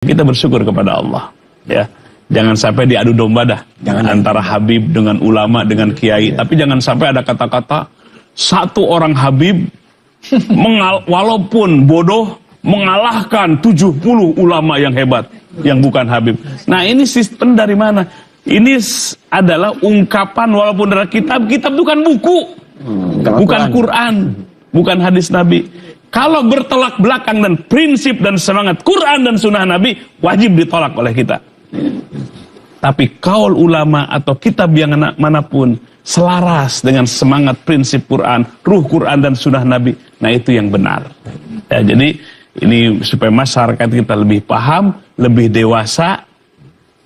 Kita bersyukur kepada Allah, ya. Jangan sampai diadu domba dah, antara Habib dengan ulama dengan kiai. Tapi jangan sampai ada kata-kata satu orang Habib walaupun bodoh mengalahkan 70 ulama yang hebat yang bukan Habib. Nah, ini sistem dari mana? Ini adalah ungkapan walaupun dari kitab bukan buku, bukan Quran, bukan hadis Nabi. Kalau bertolak belakang dan prinsip dan semangat Quran dan sunnah Nabi, wajib ditolak oleh kita. Tapi kaul ulama atau kitab yang manapun selaras dengan semangat prinsip Quran, ruh Quran dan sunnah Nabi, nah itu yang benar. Ya, jadi ini supaya masyarakat kita lebih paham, lebih dewasa.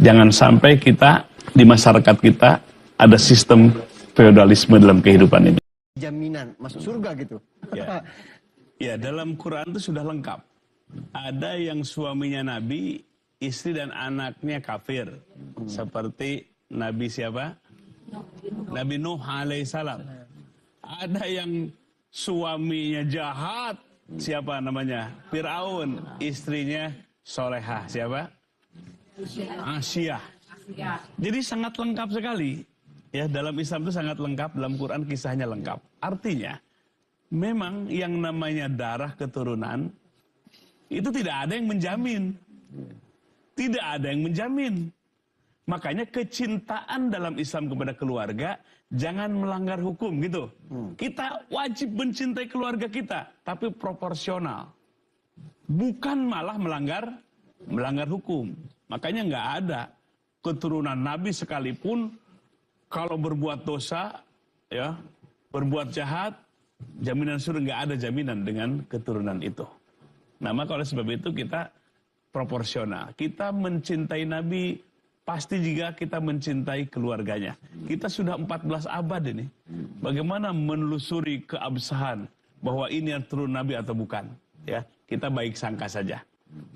Jangan sampai kita di masyarakat kita ada sistem feodalisme dalam kehidupan ini. Jaminan masuk surga gitu. Ya. Ya, dalam Quran itu sudah lengkap. Ada yang suaminya Nabi, istri dan anaknya kafir. Seperti Nabi siapa? Nabi Nuh alaihissalam. Ada yang suaminya jahat. Siapa namanya? Fir'aun. Istrinya solehah. Siapa? Asyah. Jadi sangat lengkap sekali. Ya, dalam Islam itu sangat lengkap. Dalam Quran kisahnya lengkap. Artinya, memang yang namanya darah keturunan itu tidak ada yang menjamin. Tidak ada yang menjamin. Makanya kecintaan dalam Islam kepada keluarga jangan melanggar hukum gitu. Kita wajib mencintai keluarga kita, tapi proporsional. Bukan malah melanggar hukum. Makanya nggak ada keturunan Nabi sekalipun kalau berbuat dosa, ya, berbuat jahat, jaminan surga, nggak ada jaminan dengan keturunan itu. Nah, maka oleh sebab itu kita proporsional. Kita mencintai Nabi pasti juga kita mencintai keluarganya. Kita sudah 14 abad ini. Bagaimana menelusuri keabsahan bahwa ini yang turun Nabi atau bukan? Ya, kita baik sangka saja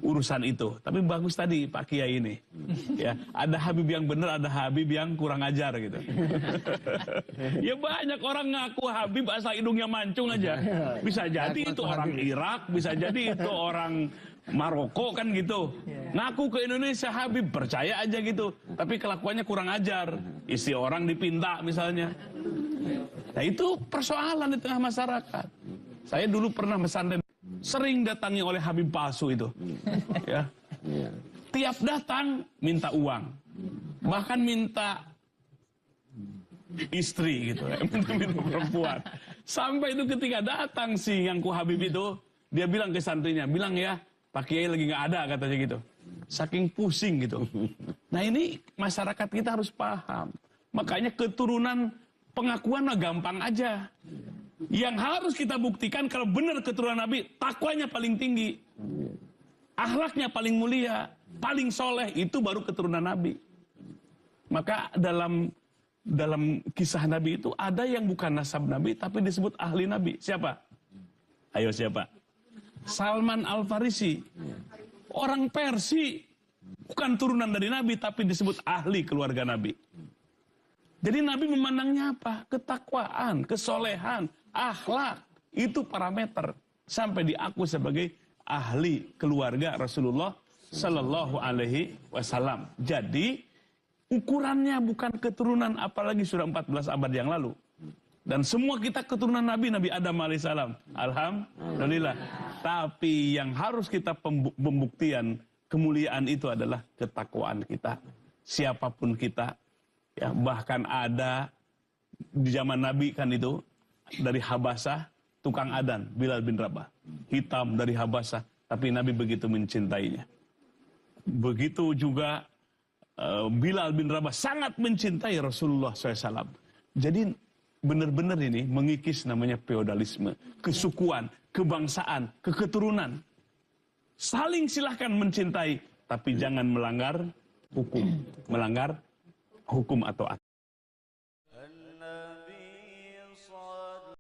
urusan itu. Tapi bagus tadi Pak Kiai ini. Ya, ada Habib yang benar, ada Habib yang kurang ajar gitu. Ya banyak orang ngaku Habib asal hidungnya mancung aja. Bisa jadi itu orang Irak, bisa jadi itu orang Maroko kan gitu. Ngaku ke Indonesia Habib, percaya aja gitu. Tapi kelakuannya kurang ajar. Isi orang dipinta misalnya. Nah itu persoalan di tengah masyarakat. Saya dulu pernah pesantren, sering datangi oleh Habib palsu itu. Ya. Tiap datang minta uang. Bahkan minta istri gitu. Minta perempuan. Sampai itu ketika datang si yang ku Habib itu, dia bilang ke santrinya, bilang ya, Pak Kiai lagi nggak ada katanya gitu. Saking pusing gitu. Nah ini masyarakat kita harus paham. Makanya keturunan pengakuan mah gampang aja. Yang harus kita buktikan kalau benar keturunan Nabi, takwanya paling tinggi. Akhlaknya paling mulia, paling soleh, itu baru keturunan Nabi. Maka dalam kisah Nabi itu ada yang bukan nasab Nabi tapi disebut ahli Nabi. Siapa? Ayo siapa? Salman Al-Farisi. Orang Persia, bukan turunan dari Nabi tapi disebut ahli keluarga Nabi. Jadi Nabi memandangnya apa? Ketakwaan, kesolehan, akhlak. Itu parameter sampai diakui sebagai ahli keluarga Rasulullah Sallallahu Alaihi Wasallam. Jadi ukurannya bukan keturunan, apalagi sudah 14 abad yang lalu. Dan semua kita keturunan Nabi Adam alaihissalam. Alhamdulillah. Tapi yang harus kita pembuktian kemuliaan itu adalah ketakwaan kita. Siapapun kita. Ya, bahkan ada di zaman Nabi kan itu dari Habasah tukang adan Bilal bin Rabah, hitam dari Habasah, tapi Nabi begitu mencintainya. Begitu juga Bilal bin Rabah sangat mencintai Rasulullah SAW. Jadi benar-benar ini mengikis namanya feodalisme, kesukuan, kebangsaan, keketurunan. Saling silahkan mencintai, tapi jangan melanggar hukum, melanggar hukum atau aturan.